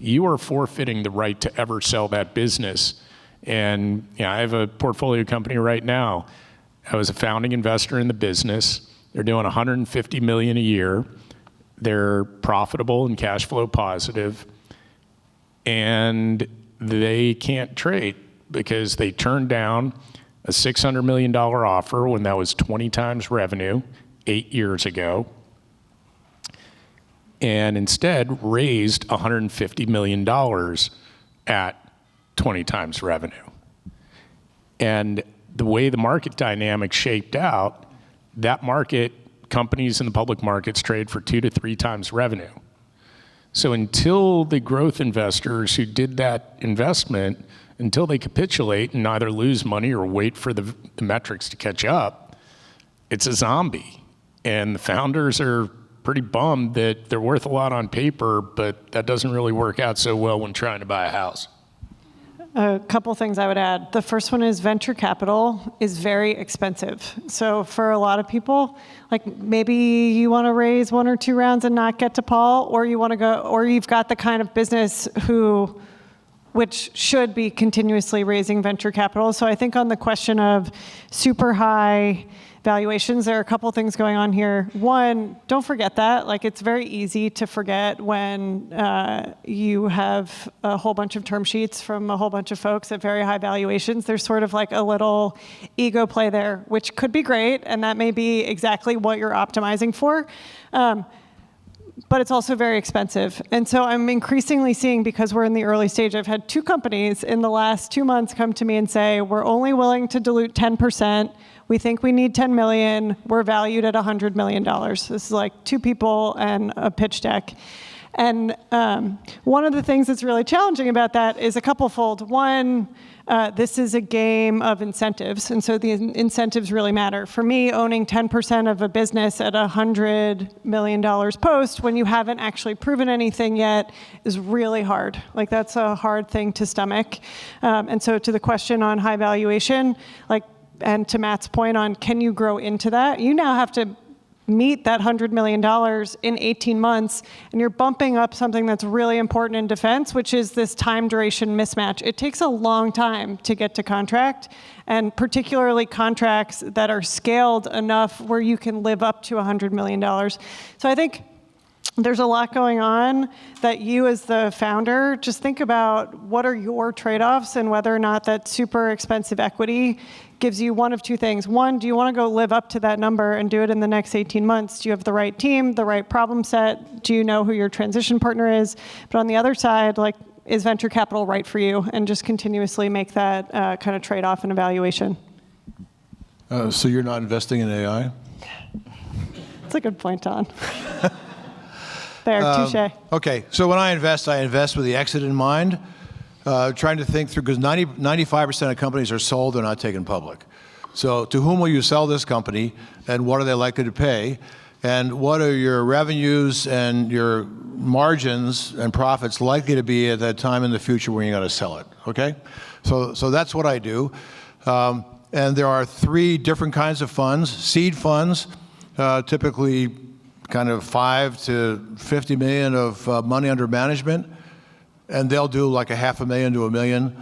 you are forfeiting the right to ever sell that business. And I have a portfolio company right now. I was a founding investor in the business. They're doing $150 million a year. They're profitable and cash flow positive. And they can't trade because they turned down a $600 million offer when that was 20 times revenue 8 years ago, and instead raised $150 million at 20 times revenue. And the way the market dynamic shaped out, that market, companies in the public markets trade for 2 to 3 times revenue. So until the growth investors who did that investment, until they capitulate and either lose money or wait for the metrics to catch up, it's a zombie. And the founders are pretty bummed that they're worth a lot on paper, but that doesn't really work out so well when trying to buy a house. A couple things I would add. The first one is venture capital is very expensive. So for a lot of people, like maybe you want to raise 1 or 2 rounds and not get to Paul, or you want to go, or you've got the kind of business which should be continuously raising venture capital. So I think on the question of super high valuations, there are a couple things going on here. One, don't forget that. Like, it's very easy to forget when you have a whole bunch of term sheets from a whole bunch of folks at very high valuations. There's sort of like a little ego play there, which could be great, and that may be exactly what you're optimizing for. But it's also very expensive. And so I'm increasingly seeing, because we're in the early stage, I've had 2 companies in the last 2 months come to me and say, we're only willing to dilute 10%. We think we need 10 million. We're valued at $100 million. This is like 2 people and a pitch deck. And one of the things that's really challenging about that is a couple-fold. One, this is a game of incentives, and so the incentives really matter. For me, owning 10% of a business at $100 million post when you haven't actually proven anything yet is really hard. Like, that's a hard thing to stomach. And so to the question on high valuation, and to Matt's point on can you grow into that, you now have to meet that $100 million in 18 months, and you're bumping up something that's really important in defense, which is this time duration mismatch. It takes a long time to get to contract, and particularly contracts that are scaled enough where you can live up to $100 million. So I think there's a lot going on that you as the founder just think about what are your trade-offs and whether or not that super expensive equity gives you one of 2 things. One, do you want to go live up to that number and do it in the next 18 months? Do you have the right team, the right problem set? Do you know who your transition partner is? But on the other side, like, is venture capital right for you? And just continuously make that kind of trade-off and evaluation. So you're not investing in AI? That's a good point, Don. There, touche. Okay, so when I invest with the exit in mind, trying to think through, because 95% of companies are sold, they're not taken public. So to whom will you sell this company, and what are they likely to pay? And what are your revenues and your margins and profits likely to be at that time in the future when you're going to sell it, okay? So that's what I do. And there are 3 different kinds of funds. Seed funds, typically kind of 5 to 50 million of money under management, and they'll do like $500,000 to $1 million,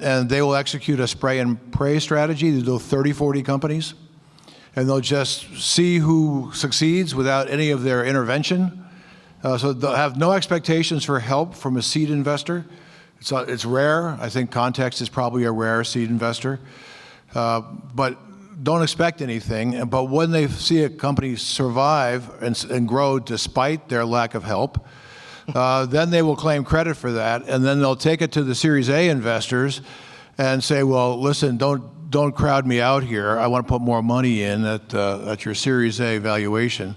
and they will execute a spray and pray strategy. They'll do 30, 40 companies, and they'll just see who succeeds without any of their intervention. So they'll have no expectations for help from a seed investor. It's rare. I think Context is probably a rare seed investor, but don't expect anything. But when they see a company survive and grow despite their lack of help, then they will claim credit for that, and then they'll take it to the Series A investors and say, well, listen, don't crowd me out here. I want to put more money in at your Series A valuation.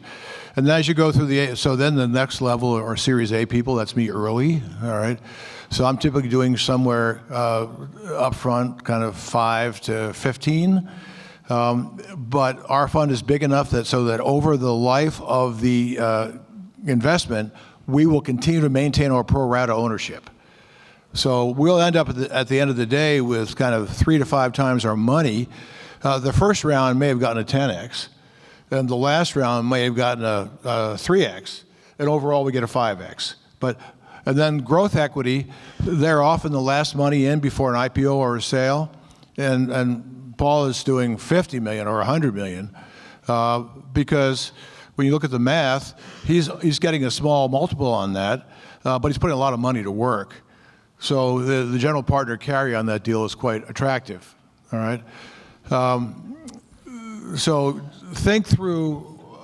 And as you go through so then the next level are Series A people. That's me early, all right? So I'm typically doing somewhere upfront, kind of 5 to 15. But our fund is big enough so that over the life of the investment, we will continue to maintain our pro rata ownership. So we'll end up at the end of the day with kind of 3 to 5 times our money. The first round may have gotten a 10x, and the last round may have gotten a 3x, and overall we get a 5x. And then growth equity, they're often the last money in before an IPO or a sale, and Paul is doing 50 million or 100 million because when you look at the math, he's getting a small multiple on that, but he's putting a lot of money to work. So the general partner carry on that deal is quite attractive, all right? So think through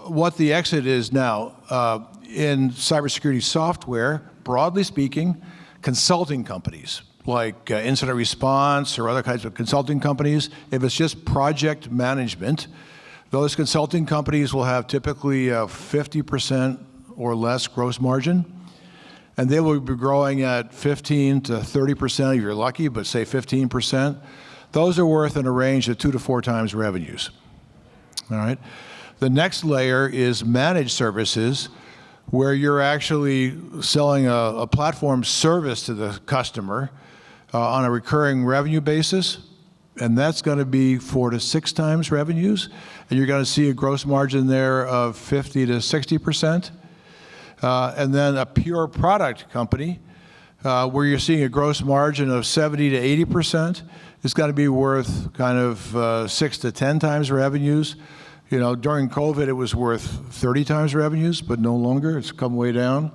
what the exit is now. In cybersecurity software, broadly speaking, consulting companies like incident response or other kinds of consulting companies, if it's just project management, those consulting companies will have typically a 50% or less gross margin, and they will be growing at 15 to 30% if you're lucky, but say 15%. Those are worth in a range of 2 to 4 times revenues. all right? The next layer is managed services, where you're actually selling a platform service to the customer on a recurring revenue basis, and that's going to be 4 to 6 times revenues, and you're going to see a gross margin there of 50 to 60%. And then a pure product company, where you're seeing a gross margin of 70 to 80%, is going to be worth kind of 6 to 10 times revenues. You know, during COVID, it was worth 30 times revenues, but no longer. It's come way down.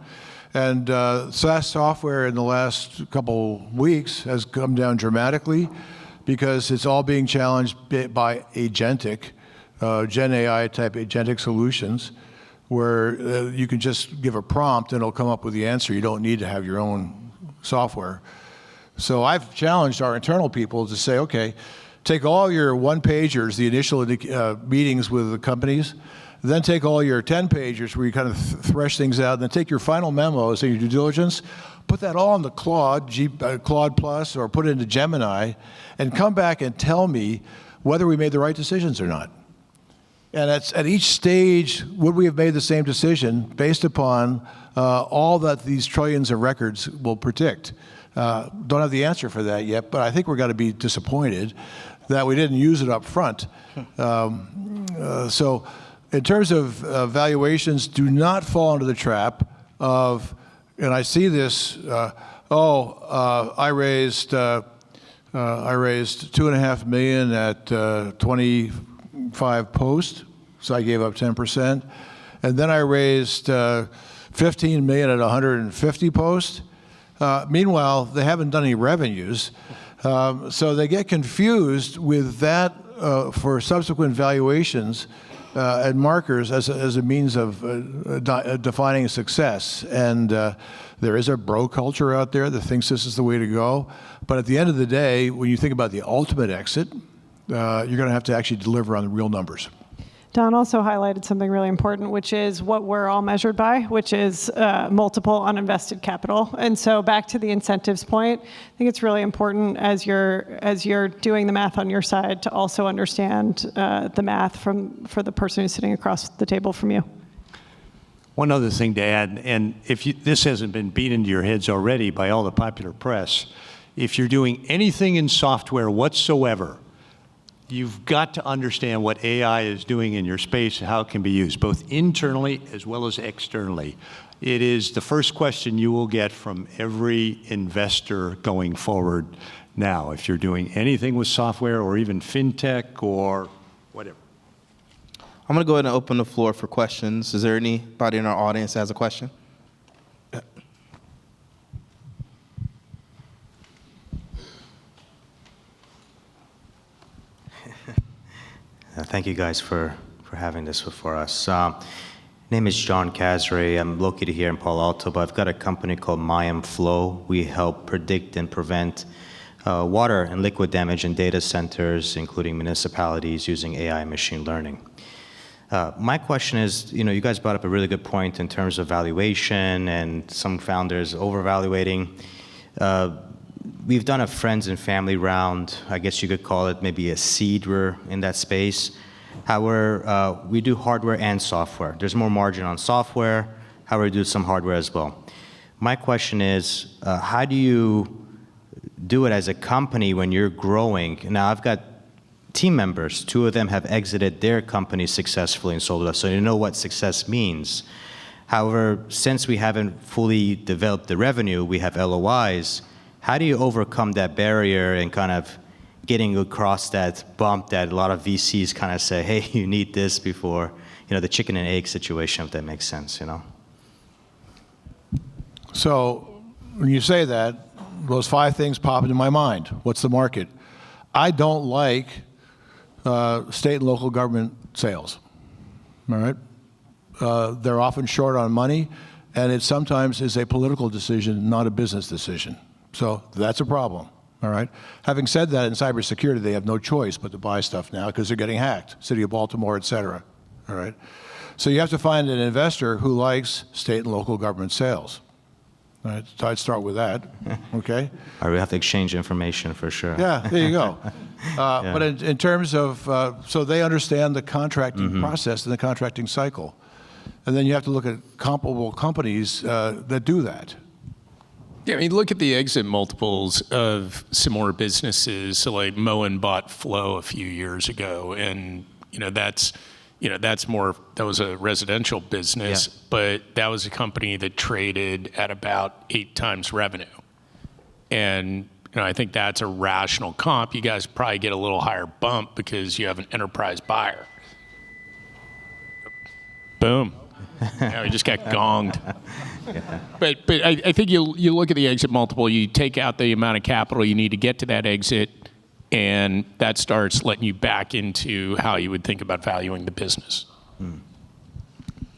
And SaaS software in the last couple weeks has come down dramatically because it's all being challenged by agentic, Gen AI type agentic solutions, where you can just give a prompt and it'll come up with the answer. You don't need to have your own software. So I've challenged our internal people to say, okay, take all your one-pagers, the initial meetings with the companies, then take all your 10-pagers where you kind of thresh things out, and then take your final memos and your due diligence, put that all into Claude Plus, or put it into Gemini, and come back and tell me whether we made the right decisions or not. And at each stage, would we have made the same decision based upon all that these trillions of records will predict? Don't have the answer for that yet, but I think we're going to be disappointed that we didn't use it up front. So in terms of valuations, do not fall into the trap of, and I see this, I raised $2.5 million at 25 post, so I gave up 10%. And then I raised 15 million at 150 post. Meanwhile, they haven't done any revenues. So they get confused with that for subsequent valuations and markers as a means of defining success. And there is a bro culture out there that thinks this is the way to go. But at the end of the day, when you think about the ultimate exit, you're going to have to actually deliver on the real numbers. Don also highlighted something really important, which is what we're all measured by, which is multiple uninvested capital. And so back to the incentives point, I think it's really important as you're doing the math on your side to also understand the math for the person who's sitting across the table from you. One other thing to add, and if this hasn't been beat into your heads already by all the popular press, if you're doing anything in software whatsoever, you've got to understand what AI is doing in your space and how it can be used, both internally as well as externally. It is the first question you will get from every investor going forward now, if you're doing anything with software or even fintech or whatever. I'm going to go ahead and open the floor for questions. Is there anybody in our audience that has a question? Thank you guys for having this for us. Name is John Casray. I'm located here in Palo Alto, but I've got a company called Mayim Flow. We help predict and prevent water and liquid damage in data centers, including municipalities, using AI and machine learning. My question is, you guys brought up a really good point in terms of valuation and some founders overvaluating. We've done a friends and family round. I guess you could call it maybe a seed. We're in that space. However, we do hardware and software. There's more margin on software. However, we do some hardware as well. My question is, how do you do it as a company when you're growing? Now, I've got team members. 2 of them have exited their companies successfully and sold us, so you know what success means. However, since we haven't fully developed the revenue, we have LOIs. How do you overcome that barrier and kind of getting across that bump that a lot of VCs kind of say, hey, you need this before, the chicken and egg situation, if that makes sense, So when you say that, those 5 things pop into my mind. What's the market? I don't like state and local government sales, all right? They're often short on money, and it sometimes is a political decision, not a business decision. So that's a problem, all right? Having said that, in cybersecurity, they have no choice but to buy stuff now because they're getting hacked, City of Baltimore, et cetera, all right? So you have to find an investor who likes state and local government sales, All right, so I'd start with that, okay? Or we have to exchange information for sure. Yeah, there you go. But in terms of, so they understand the contracting process and the contracting cycle. And then you have to look at comparable companies that do that. Yeah, I mean, look at the exit multiples of similar businesses. So like Moen bought Flow a few years ago, and that was a residential business, but that was a company that traded at about 8 times revenue. And I think that's a rational comp. You guys probably get a little higher bump because you have an enterprise buyer. Boom. We just got gonged. But I think you look at the exit multiple, you take out the amount of capital you need to get to that exit, and that starts letting you back into how you would think about valuing the business. I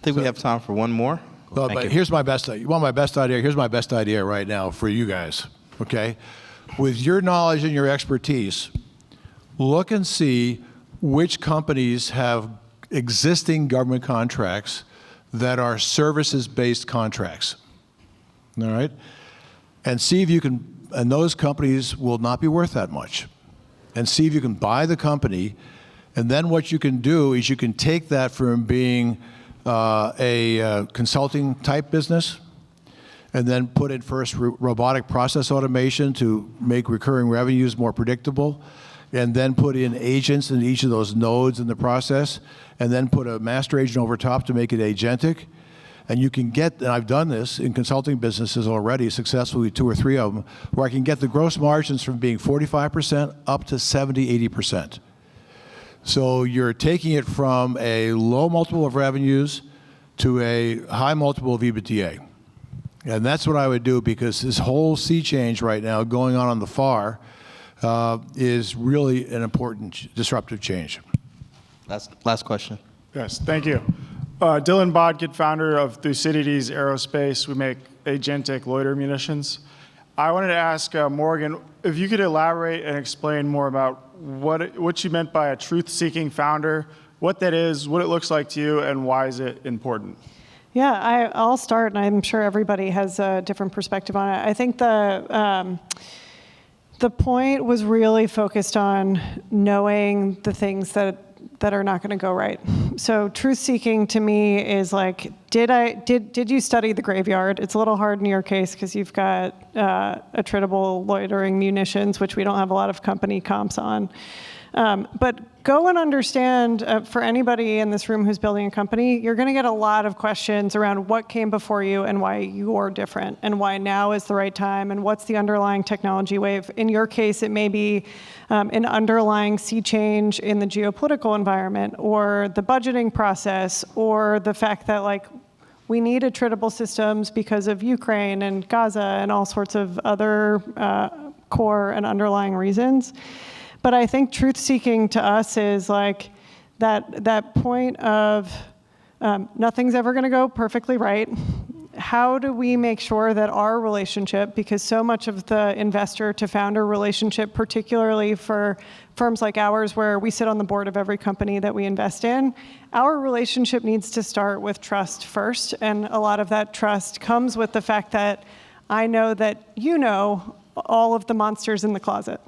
think we have time for one more. Well, but here's my best idea. You want my best idea? Here's my best idea right now for you guys, okay? With your knowledge and your expertise, look and see which companies have existing government contracts that are services-based contracts, all right? And see if you can, and those companies will not be worth that much. And see if you can buy the company, and then what you can do is you can take that from being a consulting type business, and then put in first robotic process automation to make recurring revenues more predictable, and then put in agents in each of those nodes in the process, and then put a master agent over top to make it agentic. And you can get, and I've done this in consulting businesses already successfully, 2 or 3 of them, where I can get the gross margins from being 45% up to 70, 80%. So you're taking it from a low multiple of revenues to a high multiple of EBITDA. And that's what I would do, because this whole sea change right now going on the FAR is really an important disruptive change. Last question. Yes, thank you. Dylan Bodkin, founder of Thucydides Aerospace. We make agentic loiter munitions. I wanted to ask Morgan if you could elaborate and explain more about what you meant by a truth-seeking founder, what that is, what it looks like to you, and why is it important? Yeah, I'll start, and I'm sure everybody has a different perspective on it. I think the point was really focused on knowing the things that are not going to go right. So truth-seeking to me is like, did you study the graveyard? It's a little hard in your case because you've got attritable loitering munitions, which we don't have a lot of company comps on. But go and understand, for anybody in this room who's building a company, you're going to get a lot of questions around what came before you and why you're different and why now is the right time and what's the underlying technology wave. In your case, it may be an underlying sea change in the geopolitical environment or the budgeting process or the fact that like we need attritable systems because of Ukraine and Gaza and all sorts of other core and underlying reasons. But I think truth-seeking to us is like that point of nothing's ever going to go perfectly right. How do we make sure that our relationship, because so much of the investor to founder relationship, particularly for firms like ours where we sit on the board of every company that we invest in, our relationship needs to start with trust first. And a lot of that trust comes with the fact that I know that you know all of the monsters in the closet.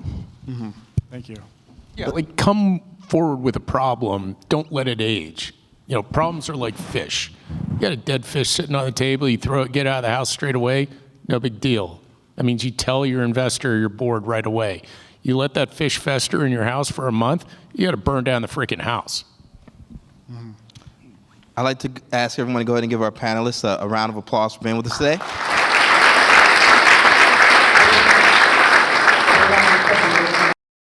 Mm-hmm. Thank you. Yeah, like come forward with a problem. Don't let it age. Problems are like fish. You got a dead fish sitting on the table. You throw it, get out of the house straight away. No big deal. That means you tell your investor or your board right away. You let that fish fester in your house for a month, you got to burn down the freaking house. I'd like to ask everyone to go ahead and give our panelists a round of applause for being with us today.